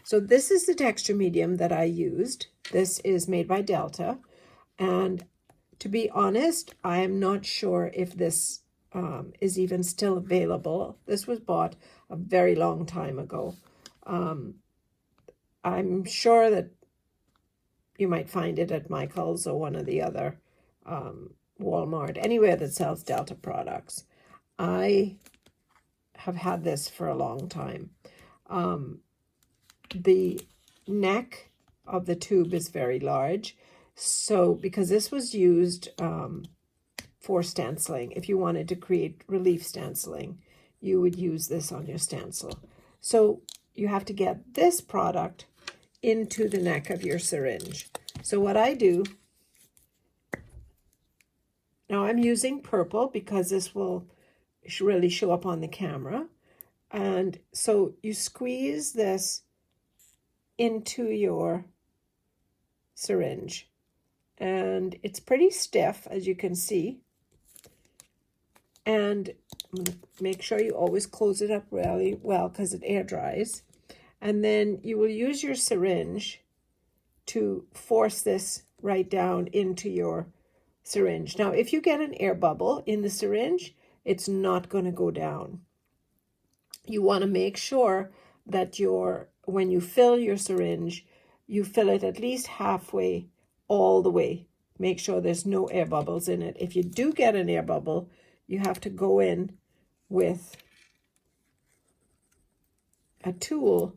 So this is the texture medium that I used. This is made by Delta. And to be honest, I am not sure if this is even still available. This was bought a very long time ago. I'm sure that you might find it at Michael's or one of the other Walmart, anywhere that sells Delta products. I have had this for a long time. The neck of the tube is very large. So because this was used for stenciling, if you wanted to create relief stenciling, you would use this on your stencil. So you have to get this product into the neck of your syringe. So what I do, now I'm using purple because this will really show up on the camera. And so you squeeze this into your syringe. And it's pretty stiff, as you can see. And I'm going to make sure you always close it up really well because it air dries. And then you will use your syringe to force this right down into your syringe. Now, if you get an air bubble in the syringe, it's not going to go down. You want to make sure that when you fill your syringe, you fill it at least halfway all the way. Make sure there's no air bubbles in it. If you do get an air bubble, you have to go in with a tool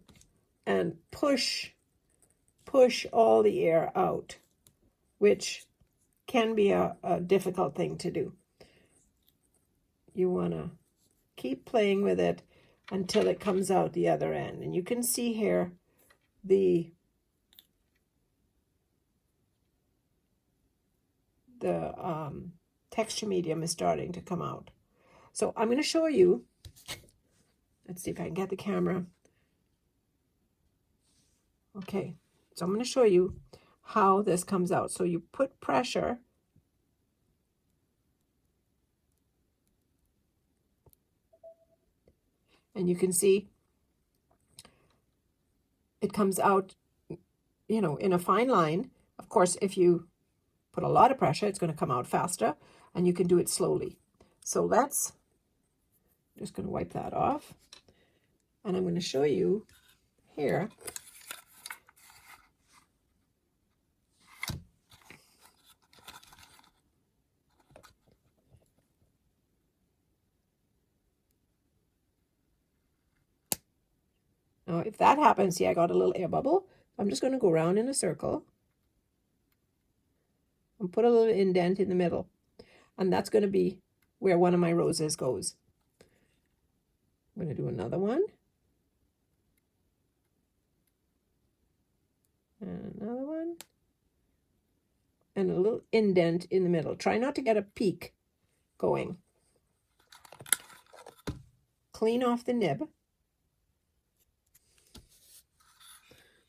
and push all the air out, which can be a difficult thing to do. You want to keep playing with it until it comes out the other end. And you can see here the texture medium is starting to come out. So I'm going to show you. Let's see if I can get the camera. Okay, so I'm going to show you how this comes out. So you put pressure and you can see it comes out, you know, in a fine line. Of course, if you put a lot of pressure, it's going to come out faster, and you can do it slowly. So I'm just going to wipe that off, and I'm going to show you here. Now, if that happens, see, I got a little air bubble. I'm just going to go around in a circle and put a little indent in the middle. And that's going to be where one of my roses goes. I'm going to do another one. And another one. And a little indent in the middle. Try not to get a peak going. Clean off the nib.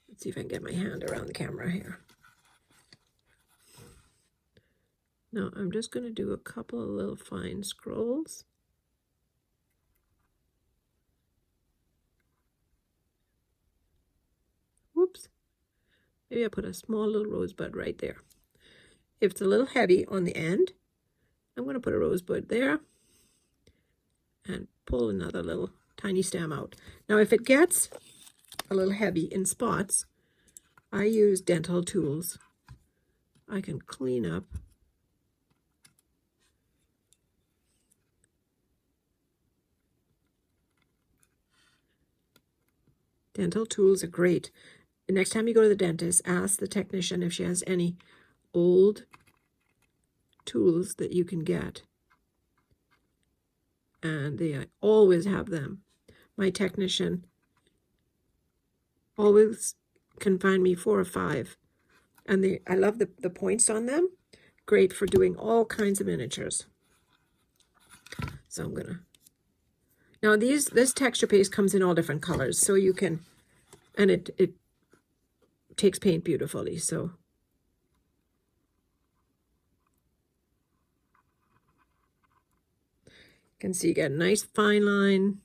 Let's see if I can get my hand around the camera here. Now I'm just going to do a couple of little fine scrolls. Whoops. Maybe I put a small little rosebud right there. If it's a little heavy on the end, I'm going to put a rosebud there and pull another little tiny stem out. Now if it gets a little heavy in spots, I use dental tools. I can clean up. Dental tools are great. The next time you go to the dentist, ask the technician if she has any old tools that you can get. And they always have them. My technician always can find me 4 or 5. And I love the points on them. Great for doing all kinds of miniatures. So I'm gonna. Now this texture paste comes in all different colors, so you can, and it takes paint beautifully. So you can see you get a nice fine line.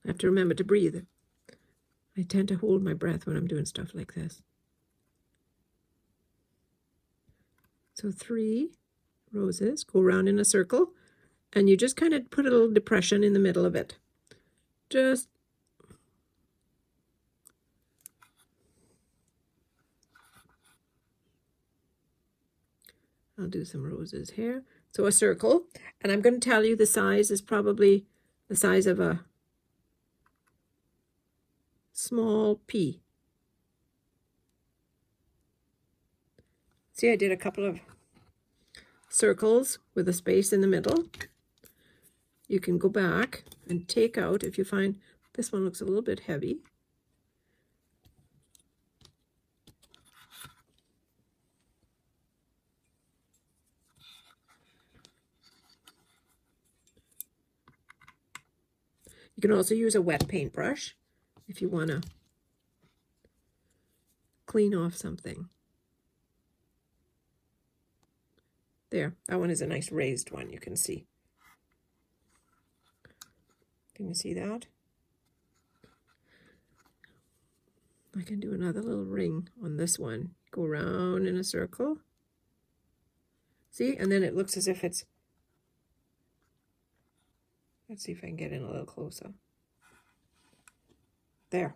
I have to remember to breathe. I tend to hold my breath when I'm doing stuff like this. So 3 roses, go around in a circle, and you just kind of put a little depression in the middle of it. Just I'll do some roses here. So a circle, and I'm going to tell you the size is probably the size of a small pea. See, I did a couple of circles with a space in the middle. You can go back and take out, if you find this one looks a little bit heavy. You can also use a wet paintbrush if you want to clean off something. There, that one is a nice raised one, you can see. Can you see that? I can do another little ring on this one. Go around in a circle. See, and then it looks as if it's, let's see if I can get in a little closer. There.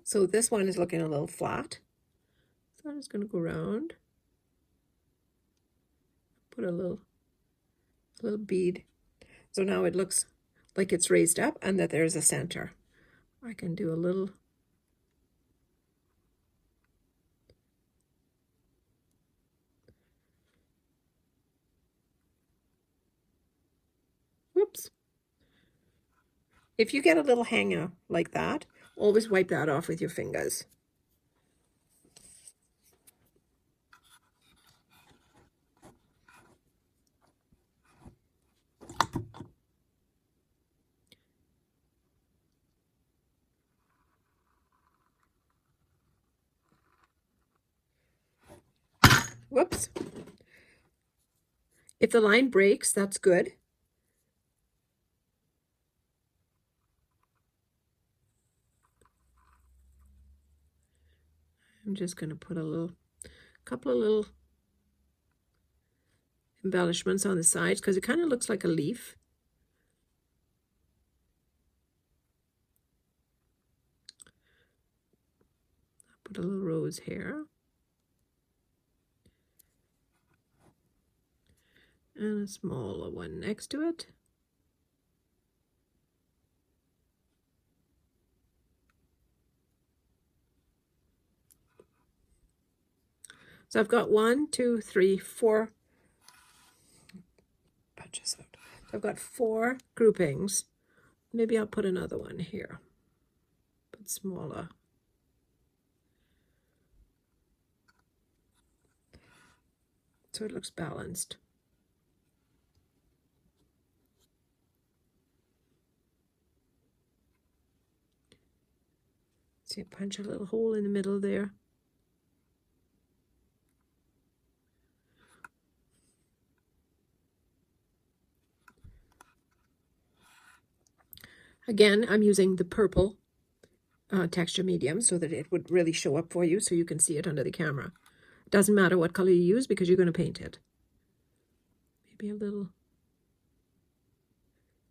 So this one is looking a little flat. So I'm just going to go around, put a little bead. So now it looks like it's raised up and that there's a center. I can do a little whoops. If you get a little hanger like that, always wipe that off with your fingers. Whoops. If the line breaks, that's good. I'm just going to put a couple of little embellishments on the sides because it kind of looks like a leaf. I'll put a little rose here. And a smaller one next to it. So I've got 1, 2, 3, 4 bunches out. So I've got 4 groupings. Maybe I'll put another one here, but smaller. So it looks balanced. See, punch a little hole in the middle there. Again, I'm using the purple texture medium so that it would really show up for you so you can see it under the camera. Doesn't matter what color you use because you're going to paint it. Maybe a little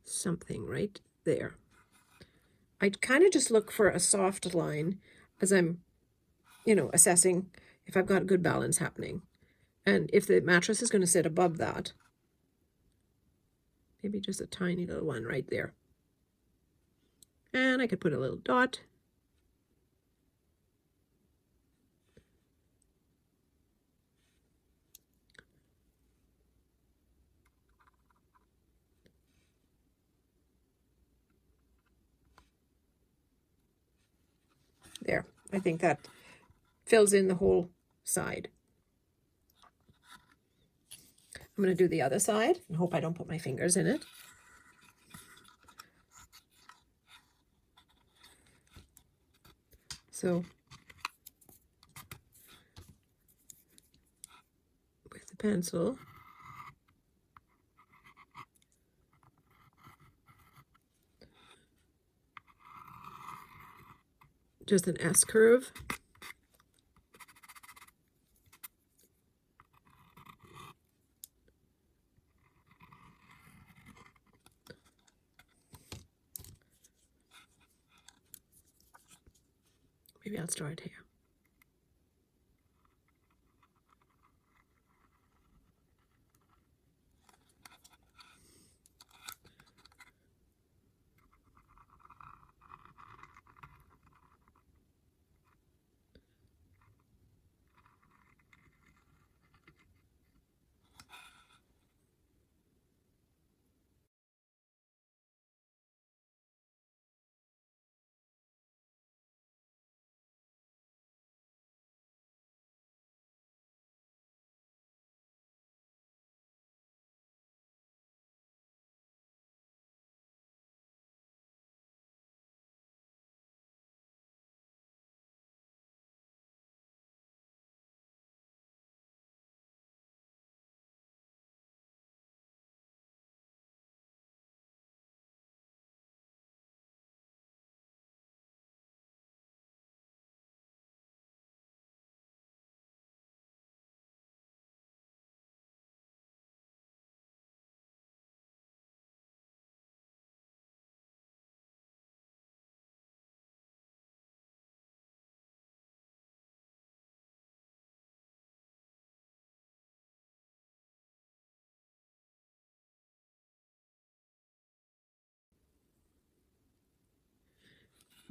something right there. I kind of just look for a soft line as I'm, assessing if I've got good balance happening. And if the mattress is going to sit above that, maybe just a tiny little one right there. And I could put a little dot. There, I think that fills in the whole side. I'm going to do the other side and hope I don't put my fingers in it. So with the pencil, just an S curve. Maybe I'll start here.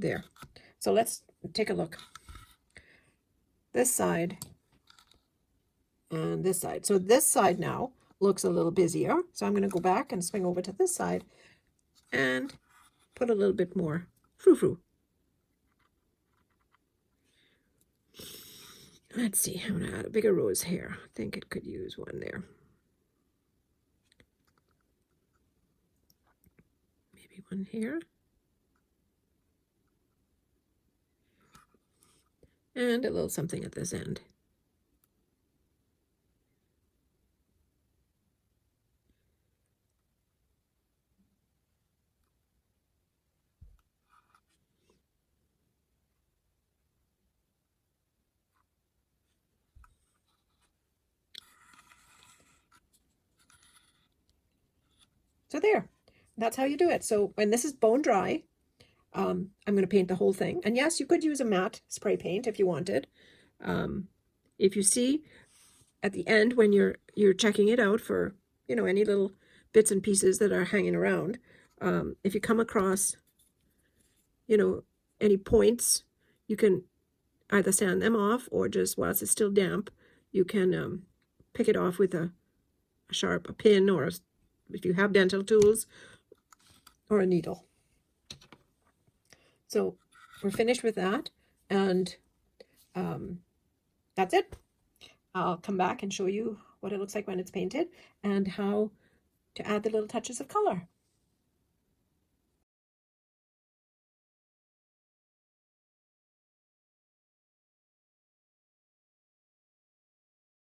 There. So let's take a look. This side and this side. So this side now looks a little busier. So I'm going to go back and swing over to this side and put a little bit more frou-frou. Let's see, I'm going to add a bigger rose here. I think it could use one there. Maybe one here. And a little something at this end. So there, that's how you do it. So when this is bone dry, I'm going to paint the whole thing. And yes, you could use a matte spray paint if you wanted. If you see at the end when you're checking it out for, you know, any little bits and pieces that are hanging around, if you come across, you know, any points, you can either sand them off or just whilst it's still damp, you can pick it off with a pin, or if you have dental tools, or a needle. So we're finished with that, and that's it. I'll come back and show you what it looks like when it's painted and how to add the little touches of color.